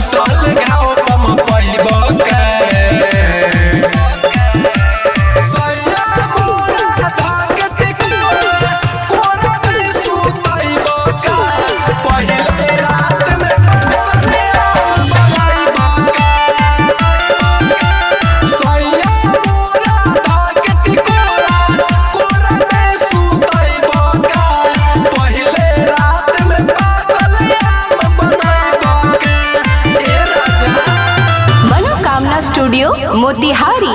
सुतल घाव पम पैब के सैया मोरा धाके टिकोरा कोरा में सुतैब का पहिले रात में पाकले बनाइब का सैया मोरा धाके टिकोरा कोरा में सुतैब का पहिले रात में पाकले बनाइब का। ए राजा मनोकामना स्टूडियो मोतिहारी।